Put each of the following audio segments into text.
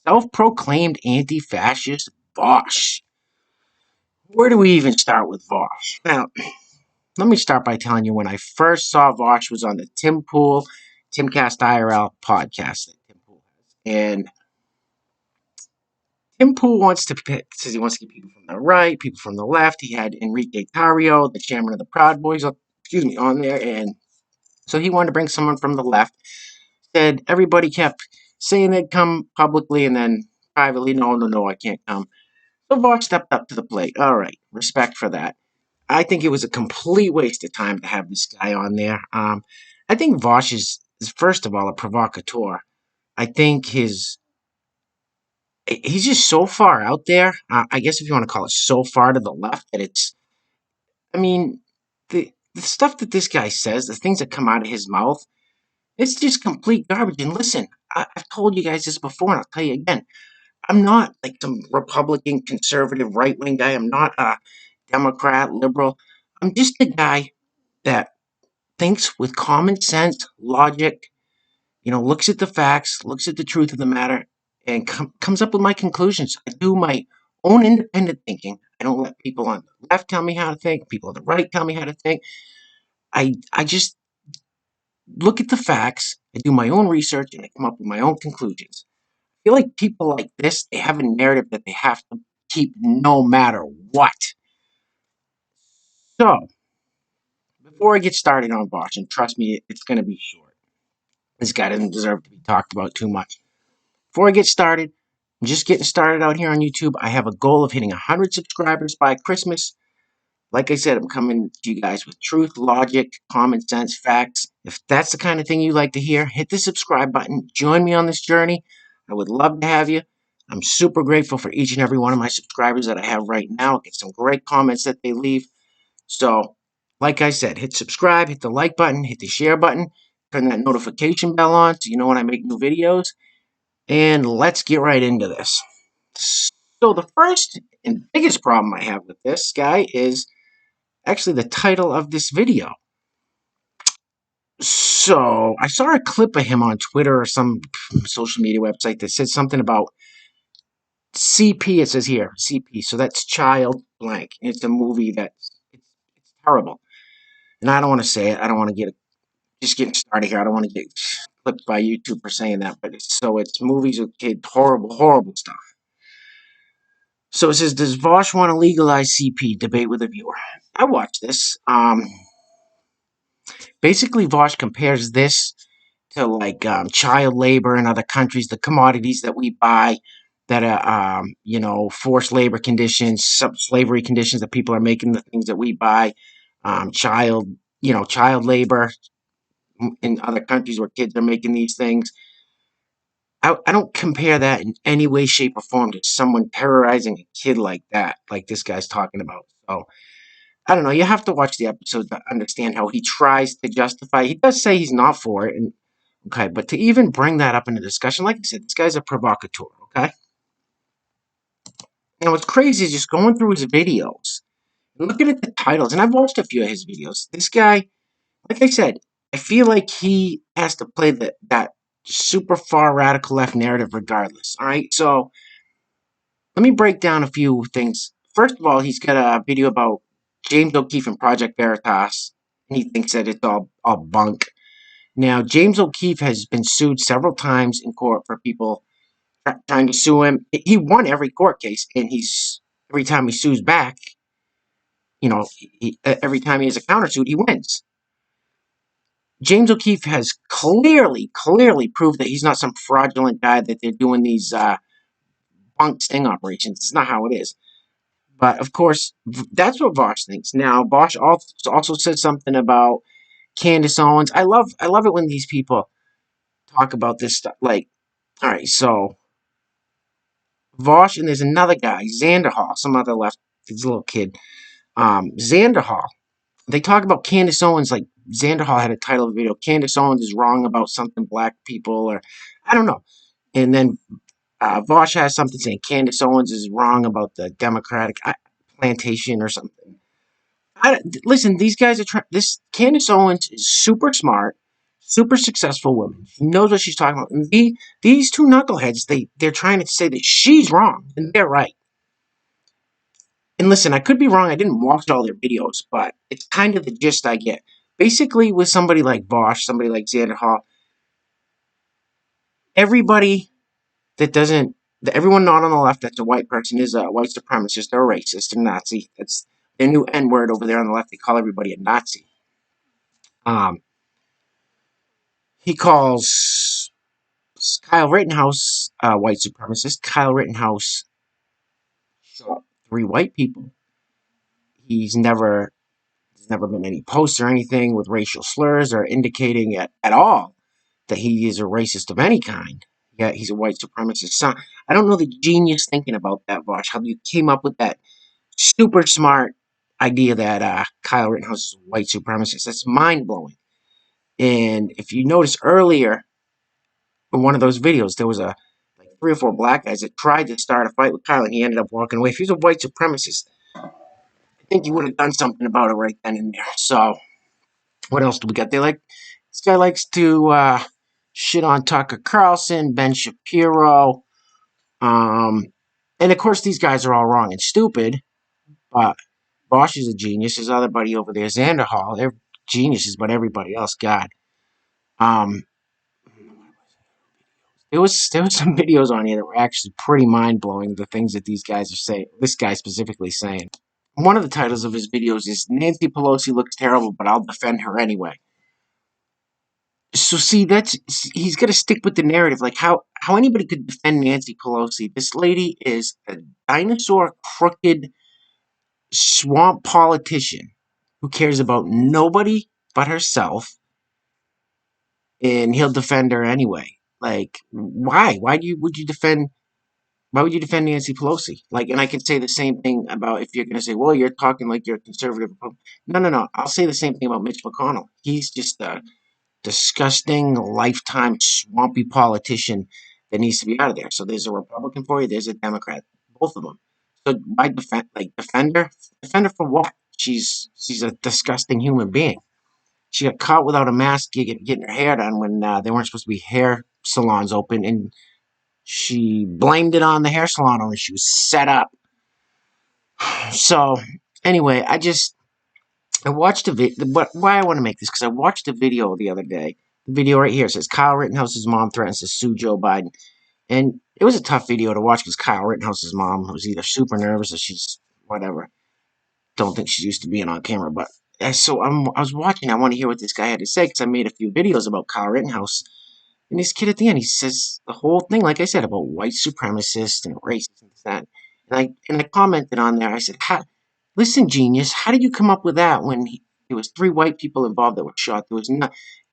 Self-proclaimed anti-fascist Vaush. Where do we even start with Vaush? Now, let me start by telling you when I first saw Vaush was on the Timcast IRL podcast that Tim Pool has. And Tim Pool wants to pick, says he wants to get people from the right, people from the left. He had Enrique Tarrio, the chairman of the Proud Boys, on there. And so he wanted to bring someone from the left. Said everybody kept saying they'd come publicly and then privately, no, I can't come. So Vaush stepped up to the plate. All right, respect for that. I think it was a complete waste of time to have this guy on there. I think Vaush is first of all a provocateur. I think he's just so far out there. I guess if you want to call it so far to the left that it's. I mean, the stuff that this guy says, the things that come out of his mouth, it's just complete garbage. And listen, I've told you guys this before, and I'll tell you again. I'm not like some Republican, conservative, right wing guy. I'm not a Democrat, liberal. I'm just a guy that thinks with common sense, logic, looks at the facts, looks at the truth of the matter, and comes up with my conclusions. I do my own independent thinking. I don't let people on the left tell me how to think, people on the right tell me how to think. I just look at the facts, I do my own research, and I come up with my own conclusions. I feel like people like this, they have a narrative that they have to keep no matter what. So, before I get started on Bosch, and trust me, it's going to be short. This guy doesn't deserve to be talked about too much. Before I get started, I'm just getting started out here on YouTube. I have a goal of hitting 100 subscribers by Christmas. Like I said, I'm coming to you guys with truth, logic, common sense, facts. If that's the kind of thing you like to hear, hit the subscribe button. Join me on this journey. I would love to have you. I'm super grateful for each and every one of my subscribers that I have right now. I get some great comments that they leave. So, like I said, hit subscribe, hit the like button, hit the share button, turn that notification bell on so you know when I make new videos. And let's get right into this. So, the first and biggest problem I have with this guy is actually the title of this video. So, I saw a clip of him on Twitter or some social media website that said something about CP. It says here, CP. So, that's child blank. It's a movie it's terrible. And I don't want to say it. I don't want to just getting started here. I don't want to get clipped by YouTube for saying that. But it's movies with kids, horrible stuff. So it says, does Vaush want to legalize CP? Debate with a viewer. I watched this. Basically, Vaush compares this to like child labor in other countries, the commodities that we buy that are, forced labor conditions, slavery conditions that people are making the things that we buy, child labor in other countries where kids are making these things. I don't compare that in any way, shape, or form to someone terrorizing a kid like that, like this guy's talking about. So I don't know. You have to watch the episode to understand how he tries to justify. He does say he's not for it, and okay, but to even bring that up in a discussion, like I said, this guy's a provocateur. Okay, and what's crazy is just going through his videos and looking at the titles. And I've watched a few of his videos. This guy, like I said, I feel like he has to play that super far radical left narrative regardless. All right, so let me break down a few things. First of all, he's got a video about James O'Keefe and Project Veritas, and he thinks that it's all bunk. Now, James O'Keefe has been sued several times in court for people trying to sue him. He won every court case, and every time he sues back, every time he has a countersuit, he wins. James O'Keefe has clearly proved that he's not some fraudulent guy that they're doing these bunk sting operations. It's not how it is. But of course, that's what Vaush thinks. Now, Vaush also said something about Candace Owens. I love it when these people talk about this stuff. Like, all right, so Vaush and there's another guy, Xanderhall, some other left, this little kid, Xanderhall. They talk about Candace Owens like Xanderhall had a title of the video. Candace Owens is wrong about something black people, or I don't know. And then Vaush has something saying Candace Owens is wrong about the Democratic plantation or something. Listen, these guys are this Candace Owens is super smart, super successful woman. She knows what she's talking about. And these two knuckleheads, they're trying to say that she's wrong and they're right. And listen, I could be wrong. I didn't watch all their videos, but it's kind of the gist I get. Basically, with somebody like Vaush, somebody like Xander Hall, everybody that doesn't, everyone not on the left that's a white person is a white supremacist or a racist or Nazi. That's their new N word over there on the left. They call everybody a Nazi. He calls Kyle Rittenhouse a white supremacist. Kyle Rittenhouse shot 3 white people. He's never There's never been any posts or anything with racial slurs or indicating at all that he is a racist of any kind. Yeah, he's a white supremacist. So I don't know the genius thinking about that, Vaush. How you came up with that super smart idea that Kyle Rittenhouse is a white supremacist. That's mind blowing. And if you notice earlier in one of those videos, there was a like 3 or 4 black guys that tried to start a fight with Kyle, and he ended up walking away. If he was a white supremacist, I think he would have done something about it right then and there. So what else do we got? This guy likes to shit on Tucker Carlson, Ben Shapiro, and of course these guys are all wrong and stupid. But Bosch is a genius. His other buddy over there, Xander Hall, they're geniuses, but everybody else, God. Um, there was some videos on here that were actually pretty mind blowing. The things that these guys are saying, this guy specifically saying. One of the titles of his videos is "Nancy Pelosi looks terrible, but I'll defend her anyway." So see, he's got to stick with the narrative. Like how anybody could defend Nancy Pelosi. This lady is a dinosaur, crooked, swamp politician who cares about nobody but herself, and he'll defend her anyway. Like, why? Would you defend? Why would you defend Nancy Pelosi? Like, and I could say the same thing about if you're going to say, well, you're talking like you're a conservative. No, no, no. I'll say the same thing about Mitch McConnell. He's just a disgusting, lifetime, swampy politician that needs to be out of there. So there's a Republican for you, there's a Democrat, both of them. So why defend her? Defend her for what? She's a disgusting human being. She got caught without a mask getting her hair done when they weren't supposed to be hair salons open, and she blamed it on the hair salon owner. She was set up. So anyway, I watched a video. Why I want to make this, because I watched a video the other day. The video right here says Kyle Rittenhouse's mom threatens to sue Joe Biden, and it was a tough video to watch because Kyle Rittenhouse's mom was either super nervous or she's whatever. Don't think she's used to being on camera, but so I was watching. I want to hear what this guy had to say because I made a few videos about Kyle Rittenhouse. And this kid at the end, he says the whole thing, like I said, about white supremacists and racists and that. And I commented on there. I said, "Listen, genius, how did you come up with that when there was 3 white people involved that were shot? There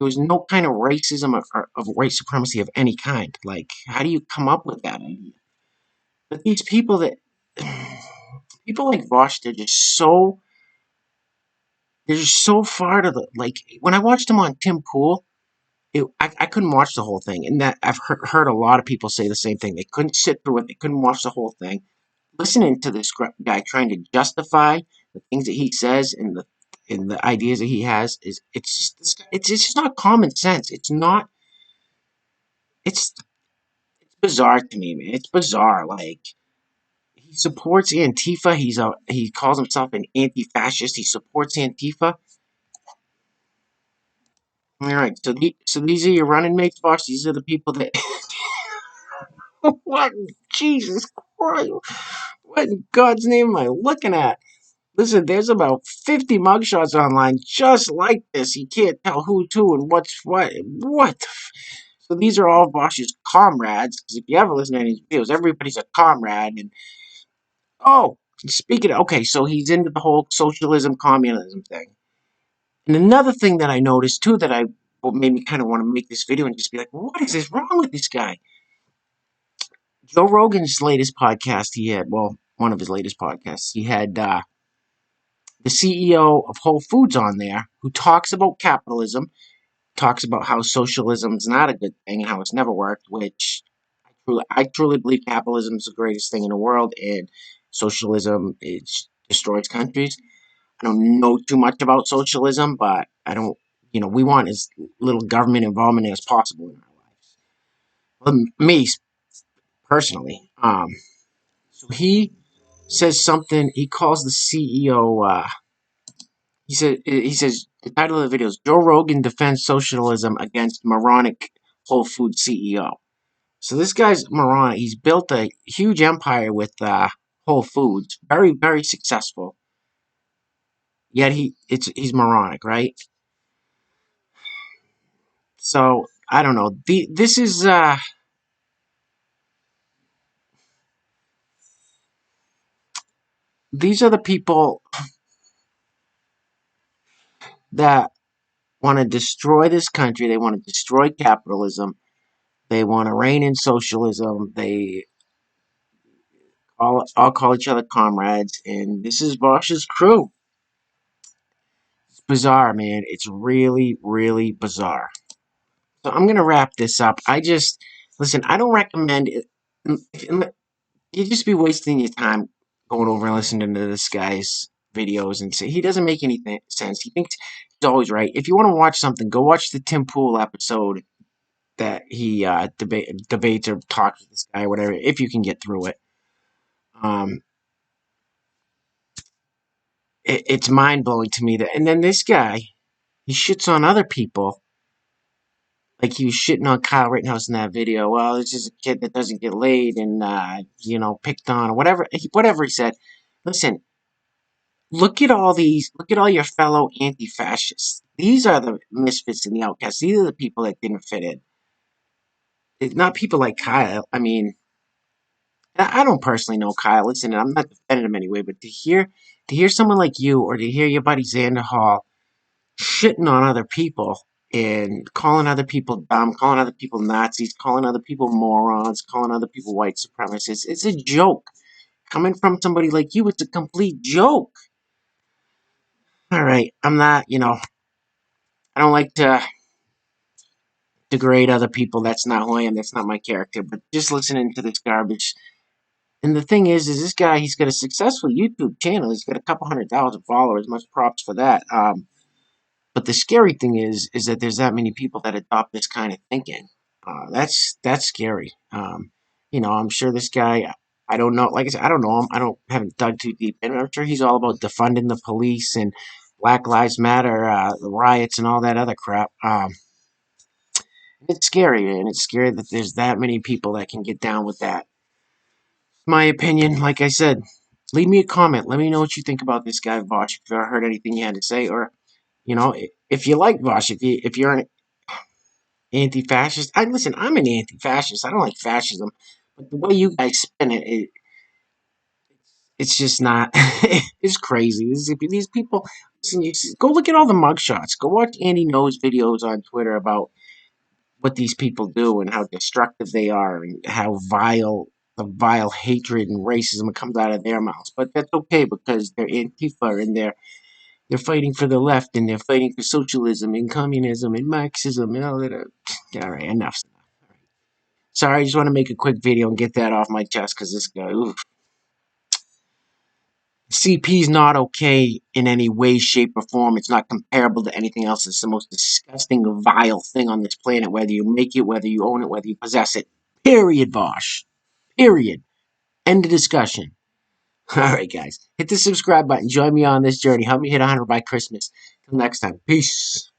was no kind of racism or of white supremacy of any kind. Like, how do you come up with that idea?" But these people like Vaush, they're just so far to the like. When I watched him on Tim Pool, I couldn't watch the whole thing, and that I've heard a lot of people say the same thing. They couldn't sit through it. They couldn't watch the whole thing. Listening to this guy trying to justify the things that he says and the ideas that he has it's just not common sense. It's bizarre to me, man. It's bizarre. Like, he supports Antifa. He calls himself an anti-fascist. He supports Antifa. All right, so these are your running mates, boss. These are the people that. What? Jesus Christ! What in God's name am I looking at? Listen, there's about 50 mugshots online just like this. You can't tell who's who and what's what. What? So these are all Vaush's comrades. Because if you ever listen to any of his videos, everybody's a comrade. And oh, speaking of, okay, so he's into the whole socialism, communism thing. And another thing that I noticed too that what made me kind of want to make this video and just be like, what is this wrong with this guy? Joe Rogan's latest podcast, one of his latest podcasts, he had the CEO of Whole Foods on there who talks about capitalism, talks about how socialism is not a good thing and how it's never worked, which I truly believe capitalism is the greatest thing in the world and socialism destroys countries. I don't know too much about socialism, but I don't we want as little government involvement as possible in our lives. Well, me personally, so he says something. He calls the CEO. He says the title of the video is Joe Rogan defends socialism against moronic Whole Foods CEO. So this guy's moronic. He's built a huge empire with Whole Foods, very very successful. Yet he's moronic, right? So I don't know. These are the people that want to destroy this country. They want to destroy capitalism. They want to reign in socialism. They all call each other comrades, and this is Vaush's crew. It's bizarre, man. It's really, really bizarre. So I'm gonna wrap this up. Listen. I don't recommend it. You'd just be wasting your time going over and listening to this guy's videos and say he doesn't make any sense. He thinks he's always right. If you want to watch something, go watch the Tim Pool episode that he debates or talks with this guy or whatever, if you can get through it. Um, it's mind blowing to me that, and then this guy, he shits on other people. Like he was shitting on Kyle Rittenhouse in that video. Well, it's just a kid that doesn't get laid and picked on or whatever. Whatever he said. Listen, look at all your fellow anti-fascists. These are the misfits and the outcasts. These are the people that didn't fit in. It's not people like Kyle. I mean, I don't personally know Kyle. Listen, I'm not defending him anyway, but to hear someone like you or to hear your buddy Xander Hall shitting on other people and calling other people dumb, calling other people Nazis, calling other people morons, calling other people white supremacists, it's a joke. Coming from somebody like you, it's a complete joke. All right, I'm not, I don't like to degrade other people. That's not who I am. That's not my character. But just listening to this garbage. And the thing is this guy, he's got a successful YouTube channel. He's got a couple 100,000 followers. Much props for that. But the scary thing is that there's that many people that adopt this kind of thinking. That's scary. I'm sure this guy. I don't know. Like I said, I don't know him. Haven't dug too deep, and I'm sure he's all about defunding the police and Black Lives Matter, the riots, and all that other crap. It's scary, man. It's scary that there's that many people that can get down with that. My opinion, like I said, leave me a comment. Let me know what you think about this guy, Vaush. If you ever heard anything you had to say, or if you like Vaush, if you're an anti-fascist, listen. I'm an anti-fascist. I don't like fascism, but the way you guys spin it's just not. It's crazy. These people. Listen, go look at all the mugshots. Go watch Andy Knows videos on Twitter about what these people do and how destructive they are and how the vile hatred and racism comes out of their mouths. But that's okay because they're Antifa and they're fighting for the left and they're fighting for socialism and communism and Marxism and all that. All right, enough's enough. All right. Sorry, I just want to make a quick video and get that off my chest because this guy, oof. CP's not okay in any way, shape, or form. It's not comparable to anything else. It's the most disgusting, vile thing on this planet, whether you make it, whether you own it, whether you possess it. Period, Vaush. Period. End of discussion. All right, guys. Hit the subscribe button. Join me on this journey. Help me hit 100 by Christmas. Till next time. Peace.